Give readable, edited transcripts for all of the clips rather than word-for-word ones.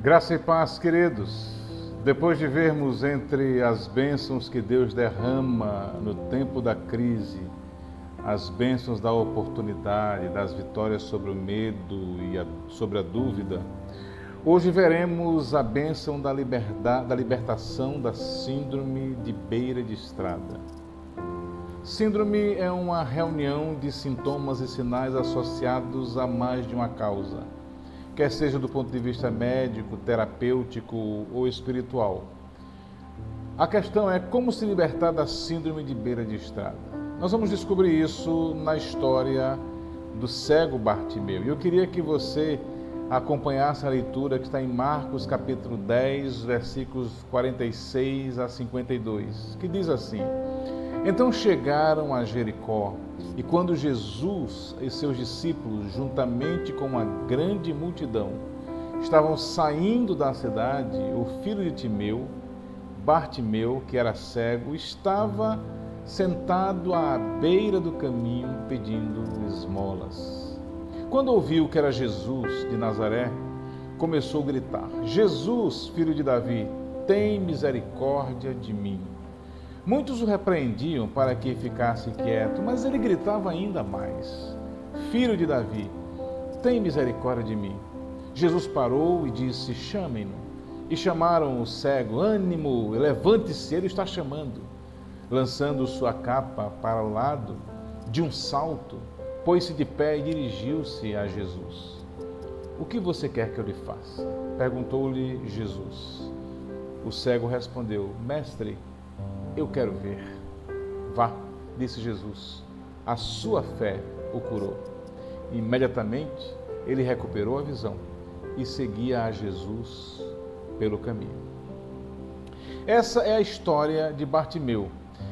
Graça e paz, queridos. Depois de vermos entre as bênçãos que Deus derrama no tempo da crise, as bênçãos da oportunidade, das vitórias sobre o medo e sobre a dúvida, hoje veremos a bênção da libertação da síndrome de beira de estrada. Síndrome é uma reunião de sintomas e sinais associados a mais de uma causa, quer seja do ponto de vista médico, terapêutico ou espiritual. A questão é como se libertar da síndrome de beira de estrada. Nós vamos descobrir isso na história do cego Bartimeu. E eu queria que você acompanhasse a leitura que está em Marcos capítulo 10, versículos 46 a 52, que diz assim: Então chegaram a Jericó, e quando Jesus e seus discípulos, juntamente com uma grande multidão, estavam saindo da cidade, o filho de Timeu, Bartimeu, que era cego, estava sentado à beira do caminho pedindo esmolas. Quando ouviu que era Jesus de Nazaré, começou a gritar: Jesus, filho de Davi, tem misericórdia de mim. Muitos o repreendiam para que ficasse quieto, mas ele gritava ainda mais: Filho de Davi, tem misericórdia de mim. Jesus parou e disse: Chamem-no. E chamaram o cego: Ânimo, levante-se, ele está chamando. Lançando sua capa para o lado, de um salto, pôs-se de pé e dirigiu-se a Jesus. O que você quer que eu lhe faça? Perguntou-lhe Jesus. O cego respondeu: Mestre, eu quero ver. Vá, disse Jesus, a sua fé o curou. Imediatamente ele recuperou a visão e seguia a Jesus pelo caminho. Essa é a história de Bartimeu.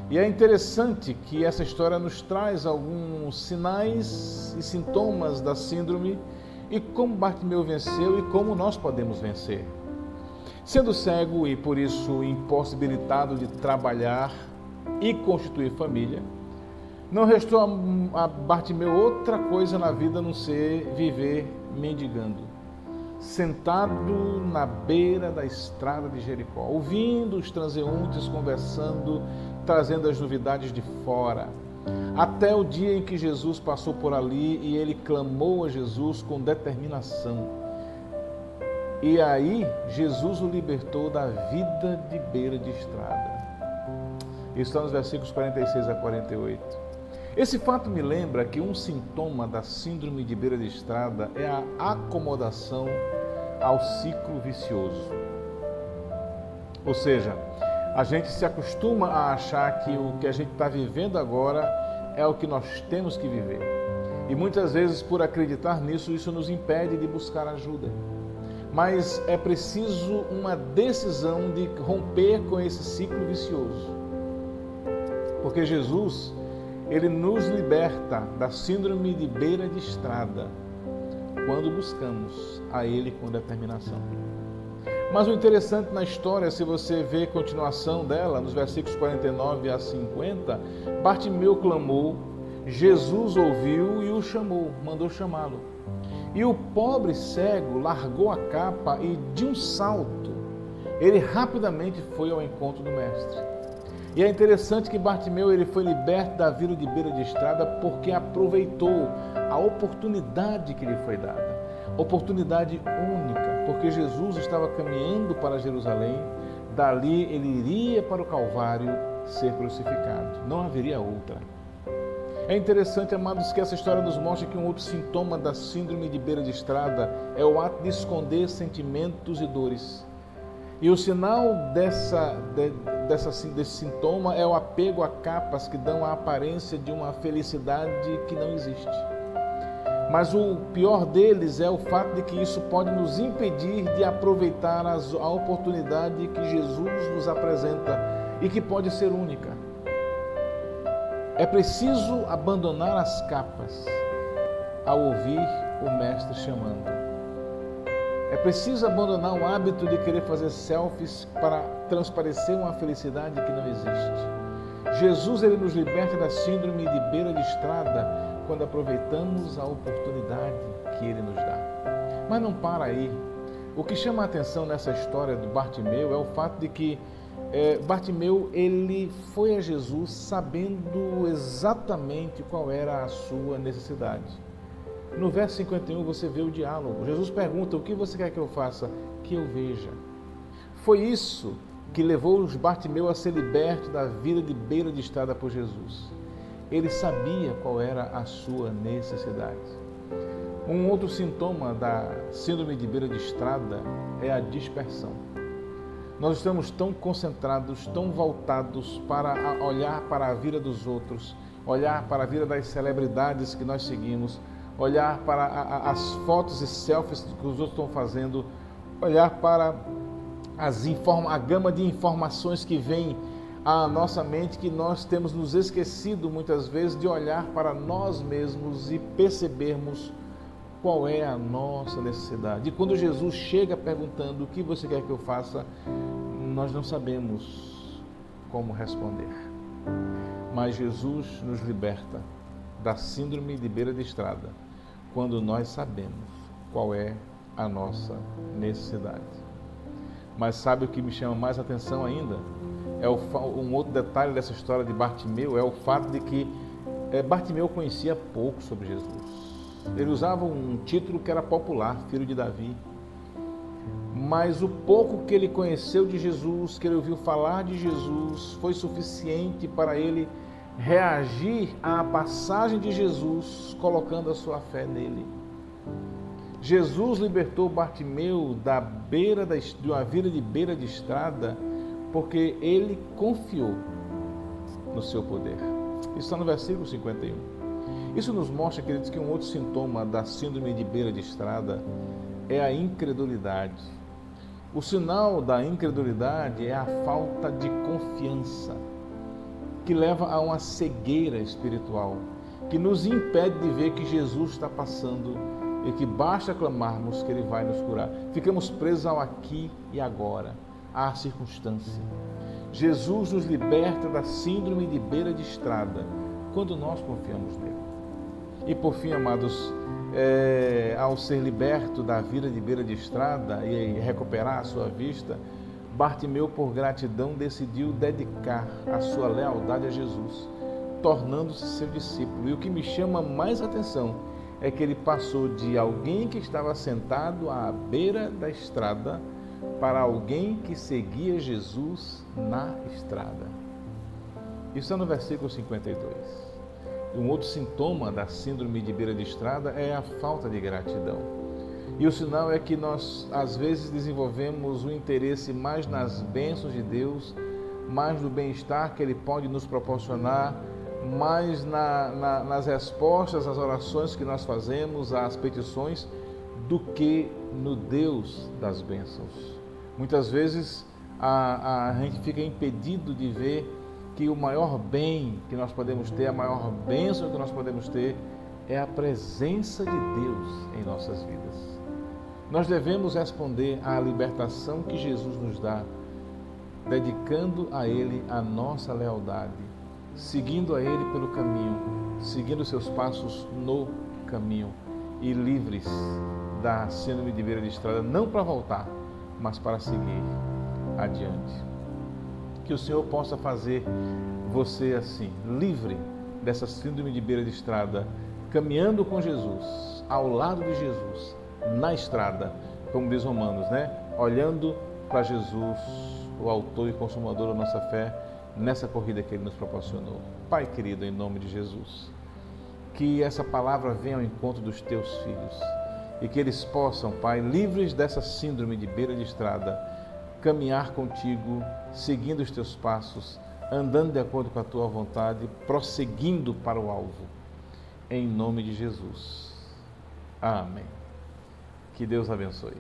E é interessante que essa história nos traz alguns sinais e sintomas da síndrome e como Bartimeu venceu e como nós podemos vencer. Sendo cego e por isso impossibilitado de trabalhar e constituir família, não restou a Bartimeu outra coisa na vida a não ser viver mendigando, sentado na beira da estrada de Jericó, ouvindo os transeuntes conversando, trazendo as novidades de fora, até o dia em que Jesus passou por ali e ele clamou a Jesus com determinação. E aí, Jesus o libertou da vida de beira de estrada. Isso está nos versículos 46 a 48. Esse fato me lembra que um sintoma da síndrome de beira de estrada é a acomodação ao ciclo vicioso. Ou seja, a gente se acostuma a achar que o que a gente está vivendo agora é o que nós temos que viver. E muitas vezes, por acreditar nisso, isso nos impede de buscar ajuda. Mas é preciso uma decisão de romper com esse ciclo vicioso. Porque Jesus, ele nos liberta da síndrome de beira de estrada quando buscamos a ele com determinação. Mas o interessante na história, se você vê a continuação dela, nos versículos 49 a 50, Bartimeu clamou, Jesus ouviu e o chamou, mandou chamá-lo. E o pobre cego largou a capa e, de um salto, ele rapidamente foi ao encontro do mestre. E é interessante que Bartimeu ele foi liberto da vida de beira de estrada porque aproveitou a oportunidade que lhe foi dada. Oportunidade única, porque Jesus estava caminhando para Jerusalém, dali ele iria para o Calvário ser crucificado. Não haveria outra. É interessante, amados, que essa história nos mostra que um outro sintoma da síndrome de beira de estrada é o ato de esconder sentimentos e dores. E o sinal desse sintoma é o apego a capas que dão a aparência de uma felicidade que não existe. Mas o pior deles é o fato de que isso pode nos impedir de aproveitar a oportunidade que Jesus nos apresenta e que pode ser única. É preciso abandonar as capas ao ouvir o mestre chamando. É preciso abandonar o hábito de querer fazer selfies para transparecer uma felicidade que não existe. Jesus ele nos liberta da síndrome de beira de estrada quando aproveitamos a oportunidade que ele nos dá. Mas não para aí. O que chama a atenção nessa história do Bartimeu é o fato de que Bartimeu, ele foi a Jesus sabendo exatamente qual era a sua necessidade. No verso 51 você vê o diálogo. Jesus pergunta: o que você quer que eu faça? Que eu veja. Foi isso que levou os Bartimeu a ser liberto da vida de beira de estrada por Jesus. Ele sabia qual era a sua necessidade. Um outro sintoma da síndrome de beira de estrada é a dispersão. Nós estamos tão concentrados, tão voltados para olhar para a vida dos outros, olhar para a vida das celebridades que nós seguimos, olhar para as fotos e selfies que os outros estão fazendo, olhar para a gama de informações que vem à nossa mente, que nós temos nos esquecido muitas vezes de olhar para nós mesmos e percebermos qual é a nossa necessidade. E quando Jesus chega perguntando: o que você quer que eu faça? Nós não sabemos como responder. Mas Jesus nos liberta da síndrome de beira de estrada quando nós sabemos qual é a nossa necessidade. Mas sabe o que me chama mais atenção ainda? Um outro detalhe dessa história de Bartimeu é o fato de que Bartimeu conhecia pouco sobre Jesus. Ele usava um título que era popular, filho de Davi. Mas o pouco que ele conheceu de Jesus, que ele ouviu falar de Jesus, foi suficiente para ele reagir à passagem de Jesus, colocando a sua fé nele. Jesus libertou Bartimeu de uma vida de beira de estrada, porque ele confiou no seu poder. Isso está no versículo 51. Isso nos mostra, queridos, que um outro sintoma da síndrome de beira de estrada é a incredulidade. O sinal da incredulidade é a falta de confiança, que leva a uma cegueira espiritual, que nos impede de ver que Jesus está passando e que basta clamarmos que Ele vai nos curar. Ficamos presos ao aqui e agora, à circunstância. Jesus nos liberta da síndrome de beira de estrada quando nós confiamos nele. E por fim, amados, ao ser liberto da vida de beira de estrada e recuperar a sua vista, Bartimeu, por gratidão, decidiu dedicar a sua lealdade a Jesus, tornando-se seu discípulo. E o que me chama mais atenção é que ele passou de alguém que estava sentado à beira da estrada para alguém que seguia Jesus na estrada. Isso é no versículo 52. Um outro sintoma da síndrome de beira de estrada é a falta de gratidão. E o sinal é que nós, às vezes, desenvolvemos o interesse mais nas bênçãos de Deus, mais no bem-estar que Ele pode nos proporcionar, mais nas respostas às orações que nós fazemos, às petições, do que no Deus das bênçãos. Muitas vezes a gente fica impedido de ver que o maior bem que nós podemos ter, a maior bênção que nós podemos ter, é a presença de Deus em nossas vidas. Nós devemos responder à libertação que Jesus nos dá, dedicando a Ele a nossa lealdade, seguindo a Ele pelo caminho, seguindo seus passos no caminho e livres da síndrome de beira de estrada, não para voltar, mas para seguir adiante. Que o Senhor possa fazer você assim, livre dessa síndrome de beira de estrada, caminhando com Jesus, ao lado de Jesus, na estrada, como diz Romanos, né? Olhando para Jesus, o autor e consumador da nossa fé, nessa corrida que Ele nos proporcionou. Pai querido, em nome de Jesus, que essa palavra venha ao encontro dos Teus filhos e que eles possam, Pai, livres dessa síndrome de beira de estrada, caminhar contigo, seguindo os teus passos, andando de acordo com a tua vontade, prosseguindo para o alvo. Em nome de Jesus. Amém. Que Deus abençoe.